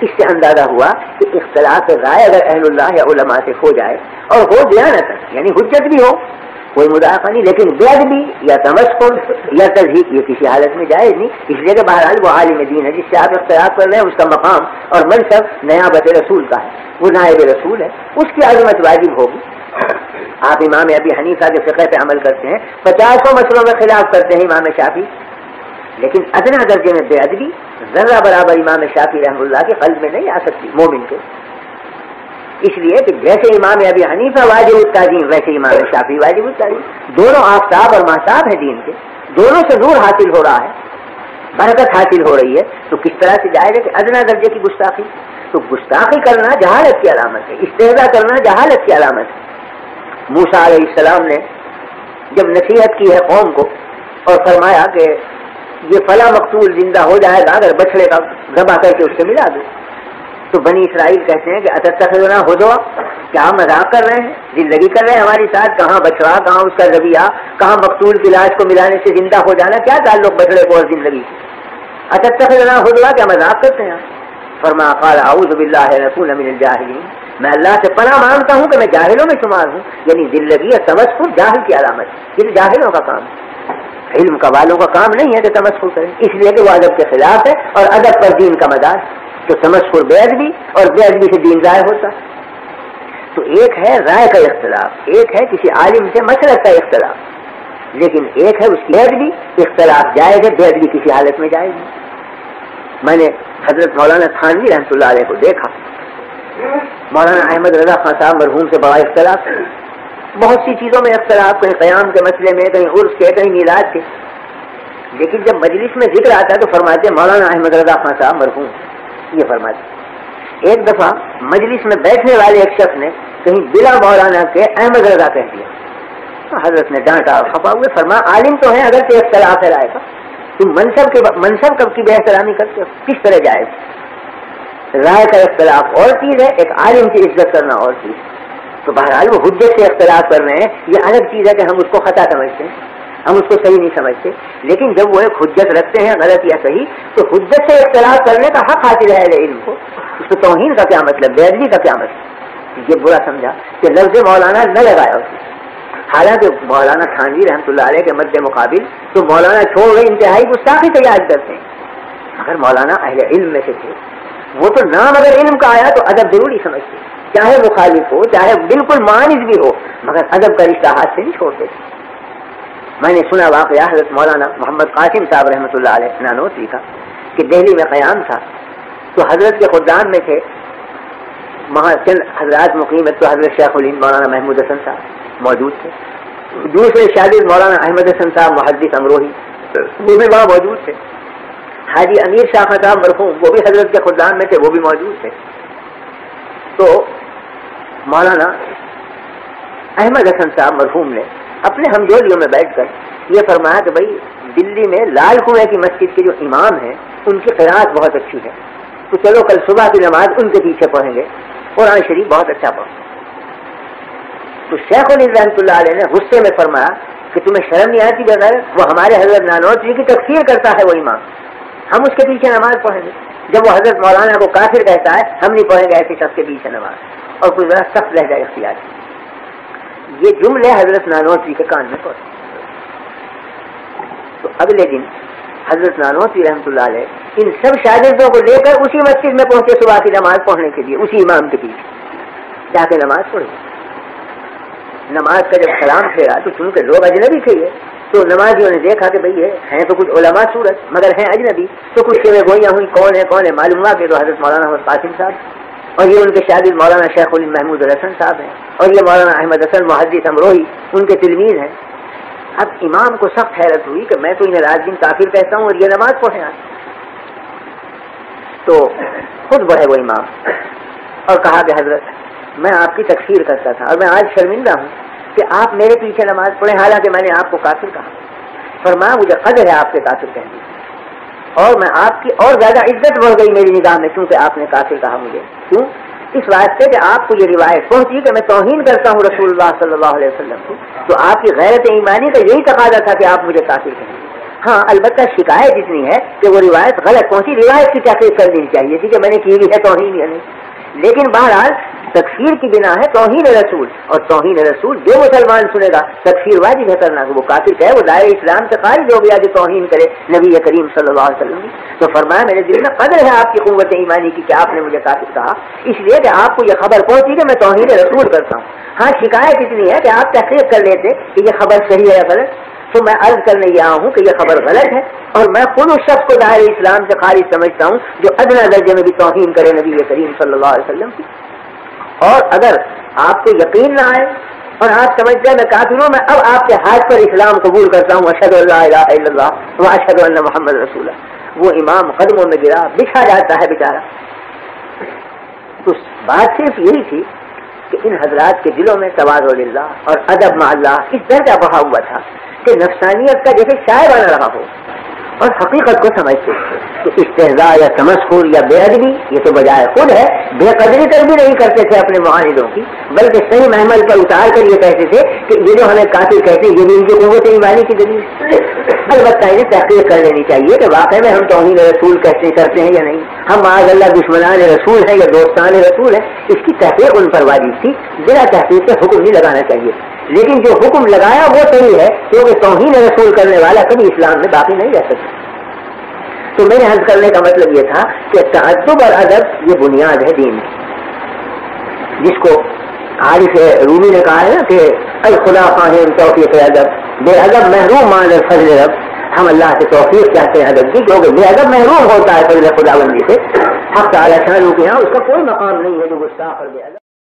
اس سے اندازہ ہوا کہ اختلاف رائے اگر اہل اللہ یا علماء سے ہو جائے اور ہو دیانت یعنی حجت بھی ہو کوئی مدافع نہیں، لیکن بیعت بھی یا تمسخر یا تضحیق یہ کسی حالت میں جائز نہیں، اس لیے کہ بہرحال وہ عالم دین ہے جس سے آپ اختلاف کر رہے ہیں، اس کا مقام اور منصب نیابت رسول کا ہے، وہ نائب رسول ہے، اس کی عظمت واجب ہوگی۔ آپ امام ابی حنیفہ کے فقہ پہ عمل کرتے ہیں، 50 مسئلوں میں خلاف کرتے ہیں امام شافعی، لیکن ادنا درجے میں بے ادبی ذرہ برابر امام شافعی رحمۃ اللہ کے قلب میں نہیں آ سکتی مومن کے، اس لیے کہ جیسے امام ابی حنیفہ واجب التعظیم ویسے امام شافعی واجب التعظیم، دونوں آفتاب اور مہتاب ہیں دین کے، دونوں سے نور حاصل ہو رہا ہے، برکت حاصل ہو رہی ہے، تو کس طرح سے جائے گا کہ ادنا درجے کی گستاخی؟ تو گستاخی کرنا جہالت کی علامت ہے، استہزاء کرنا جہالت کی علامت ہے۔ موسیٰ علیہ السلام نے جب نصیحت کی ہے قوم کو اور فرمایا کہ یہ فلاں مقتول زندہ ہو جائے گا اگر بچڑے کا ذبح کر کے اس سے ملا دو، تو بنی اسرائیل کہتے ہیں کہ اتتخذنا ہزوا، کیا مذاق کر رہے ہیں، زندگی کر رہے ہیں ہماری ساتھ، کہاں بچڑا، کہاں اس کا ذبیحہ، کہاں مقتول کی لاش کو ملانے سے زندہ ہو جانا، کیا تعلق بچڑے کو اور زندگی سے؟ اتتخذنا ہزوا، کیا مذاق کرتے ہیں؟ فرمایا قال اعوذ باللہ ان اکون من الجاہلین، میں اللہ سے پناہ مانگتا ہوں کہ میں جاہلوں میں شمار ہوں، یعنی زندگی یا تمسخر جاہل کی علامت، یہ تو جاہلوں کا کام ہے، علم کا والوں کا کام نہیں ہے کہ تمسخر کریں، اس لیے کہ وہ ادب کے خلاف ہے اور ادب پر دین کا مدار، تو تمسخر بے ادبی اور بے ادبی سے دین ضائع ہوتا۔ تو ایک ہے رائے کا اختلاف، ایک ہے کسی عالم سے مسلک کا اختلاف، لیکن ایک ہے اس کی بے ادبی، اختلاف جائز ہے، بے ادبی کسی حالت میں جائز نہیں۔ میں نے حضرت مولانا تھانوی رحمۃ اللہ علیہ کو دیکھا، مولانا احمد رضا خان صاحب مرحوم سے بڑا اختلاف، بہت سی چیزوں میں اختلاف، کہیں قیام کے مسئلے میں، کہیں عرس کے، کہیں میلاد کے، لیکن جب مجلس میں ذکر آتا تو فرماتے مولانا احمد رضا خان صاحب مرحوم، یہ فرماتے۔ ایک دفعہ مجلس میں بیٹھنے والے ایک شخص نے کہیں بلا مولانا کے احمد رضا کہہ دیا، تو حضرت نے ڈانٹا اور خفا ہوئے، فرمایا عالم تو ہے، اگر سے اختلاف ہے رائے کا، تم منصب کب کی بے احترامی کرتے ہو، کس طرح جائز؟ رائے کا اختلاف اور چیز ہے، ایک عالم کی عزت کرنا اور چیز، تو بہرحال وہ حجت سے اختلاف کر رہے ہیں، یہ الگ چیز ہے کہ ہم اس کو خطا سمجھتے ہیں، ہم اس کو صحیح نہیں سمجھتے، لیکن جب وہ ایک حجت رکھتے ہیں غلط یا صحیح، تو حجت سے اختلاف کرنے کا حق حاصل ہے علم کو، اس کو توہین کا کیا مطلب، بے ادبی کا کیا مطلب؟ یہ برا سمجھا کہ لفظ مولانا نہ لگایا اس نے، حالانکہ مولانا تھانوی رحمۃ اللہ علیہ کے مد مقابل تو مولانا چھوڑ گئے انتہائی گستاخی سے یاد کرتے ہیں، اگر مولانا اہل علم میں سے تھے، وہ تو نام اگر علم کا آیا تو ادب ضروری سمجھتے، چاہے مخالف ہو، چاہے بالکل مانز بھی ہو، مگر ادب کا رشتہ ہاتھ سے نہیں چھوڑتے۔ میں نے سنا واقعہ حضرت مولانا محمد قاسم صاحب رحمۃ اللہ علیہ نانوتوی کا کہ دہلی میں قیام تھا، تو حضرت کے خدام میں تھے وہاں چند حضرات مقیم، تو حضرت شیخ الہند مولانا محمود حسن صاحب موجود تھے، دوسرے شاگرد مولانا احمد حسن صاحب محدث امروہی وہ بھی وہاں موجود تھے، حاجی امیر شاہ صاحب مرحوم وہ بھی حضرت کے خدام میں تھے، وہ بھی موجود تھے۔ تو مولانا احمد حسن صاحب مرحوم نے اپنے ہمجولیوں میں بیٹھ کر یہ فرمایا کہ بھائی دلی میں لال کنویں کی مسجد کے جو امام ہیں ان کی قرأت بہت اچھی ہے، تو چلو کل صبح کی نماز ان کے پیچھے پڑھیں گے، قرآن شریف بہت اچھا پڑھیں۔ تو شیخ الہند رحمۃ اللہ علیہ نے غصے میں فرمایا کہ تمہیں شرم نہیں آتی بغیر، وہ ہمارے حضرت نانوتوی کی تکفیر کرتا ہے وہ امام، ہم اس کے پیچھے نماز پڑھیں گے؟ جب وہ حضرت مولانا کو کافر کہتا ہے ہم نہیں پڑھیں گے ایسے شخص کے پیچھے نماز، اور کوئی ذرا سخت لہجہ اختیار کیا۔ یہ جملے حضرت نانوتوی کے کان میں پڑے، تو اگلے دن حضرت نانوتوی رحمۃ اللہ علیہ ان سب شاگردوں کو لے کر اسی مسجد میں پہنچے صبح کی نماز پڑھنے کے لیے، اسی امام کے پیچھے جا کے نماز پڑھی۔ نماز کا جب سلام پھیرا تو چونکہ لوگ اجنبی تھے تو نمازیوں نے دیکھا کہ بھئی ہیں تو کچھ علماء صورت مگر ہیں اجنبی، تو کچھ شیوے گوئیاں ہوئی کون ہے معلوم ہوا کہ تو حضرت مولانا محمد قاسم صاحب اور یہ ان کے شاگرد مولانا شیخ الہند محمود الحسن صاحب ہیں، اور یہ مولانا احمد حسن محدث امروہی ان کے تلمیذ ہیں۔ اب امام کو سخت حیرت ہوئی کہ میں تو انہیں رات دن کافر کہتا ہوں اور یہ نماز پڑھیں آج، تو خود بڑھے وہ امام اور کہا کہ حضرت میں آپ کی تکفیر کرتا تھا اور میں آج شرمندہ ہوں کہ آپ میرے پیچھے نماز پڑھیں، حالانکہ میں نے آپ کو کافر کہا۔ فرمایا مجھے قدر ہے آپ کے کافر کہنے اور میں آپ کی اور زیادہ عزت بڑھ گئی میری نگاہ میں کیونکہ آپ نے کافر کہا مجھے، کیوں؟ اس واسطے کہ آپ کو یہ روایت پہنچی کہ میں توہین کرتا ہوں رسول اللہ صلی اللہ علیہ وسلم کو، تو آپ کی غیرت ایمانی کا یہی تقاضا تھا کہ آپ مجھے کافر کہیں، ہاں البتہ شکایت اتنی ہے کہ وہ روایت غلط پہنچی، روایت کی تحقیق کر لینی چاہیے تھی کہ میں نے کی بھی ہے توہین یا نہیں. لیکن بہرحال تکفیر کی بنا ہے توہین رسول، اور توہین رسول جو مسلمان سنے گا تکفیر واجب ہے کرنا، کہ وہ کافر کہے وہ دائرہ اسلام سے خارج ہو گیا جو توہین کرے نبی کریم صلی اللہ علیہ وسلم. تو فرمایا میرے دل میں قدر ہے آپ کی قوت ایمانی کی کہ آپ نے مجھے کافر کہا، اس لیے کہ آپ کو یہ خبر پہنچی کہ میں توہین رسول کرتا ہوں. ہاں شکایت اتنی ہے کہ آپ تحقیق کر لیتے کہ یہ خبر صحیح ہے یا غلط. تو میں عرض کرنے یہ آیا ہوں کہ یہ خبر غلط ہے، اور میں خود اس شخص کو دائرہ اسلام سے خارج سمجھتا ہوں جو ادنیٰ درجے میں بھی توہین کرے نبی کریم صلی اللہ علیہ وسلم کی. اور اگر آپ کو یقین نہ آئے اور آپ سمجھتے ہیں میں کافر ہوں، میں اب آپ کے ہاتھ پر اسلام قبول کرتا ہوں، اشہد ان لا الہ الا اللہ و اشہد ان محمد رسول اللہ. وہ امام قدموں میں گرا بچھا جاتا ہے بیچارہ. تو بات صرف یہی تھی کہ ان حضرات کے دلوں میں تواضع للہ اور ادب مع اللہ اس درجہ بڑھا ہوا تھا کہ نفسانیت کا جیسے شائع بنا رہا ہو اور حقیقت کو سمجھتے تو استہزاء یا تمسخر یا بے ادبی یہ تو بجائے خود ہے بے قدری تک بھی نہیں کرتے تھے اپنے معاہدوں کی، بلکہ صحیح محمل پر اتار کر یہ کہتے تھے کہ یہ جو ہمیں کافر کہتے ہیں یہ بھی ان کی قوت ایمانی کی دلیل. البتہ انہیں تحقیق کر لینی چاہیے کہ واقعی میں ہم توہین رسول کرتے ہیں یا نہیں، ہم معاذ اللہ دشمنان رسول ہیں یا دوستان رسول ہیں. اس کی تحقیق ان پر واجب تھی، بلا تحقیق سے حکم نہیں لگانا چاہیے. لیکن جو حکم لگایا وہ صحیح ہے کیونکہ توہین رسول کرنے والا کبھی اسلام میں باقی نہیں رہ سکتا. تو میرے حل کرنے کا مطلب یہ تھا کہ تعدب اور ادب یہ بنیاد ہے دین کی، جس کو عارف رومی نے کہا ہے نا کہ الخدا خواہم توفیق ادب، بے ادب محروم مان فضل رب. ہم اللہ سے توفیق چاہتے ہیں ادب کی، کیونکہ بے ادب محروم ہوتا ہے فضل خدا بندی سے. حق تعالی شان کے یہاں اس کا کوئی مقام نہیں ہے جو گستاخ اور بے ادب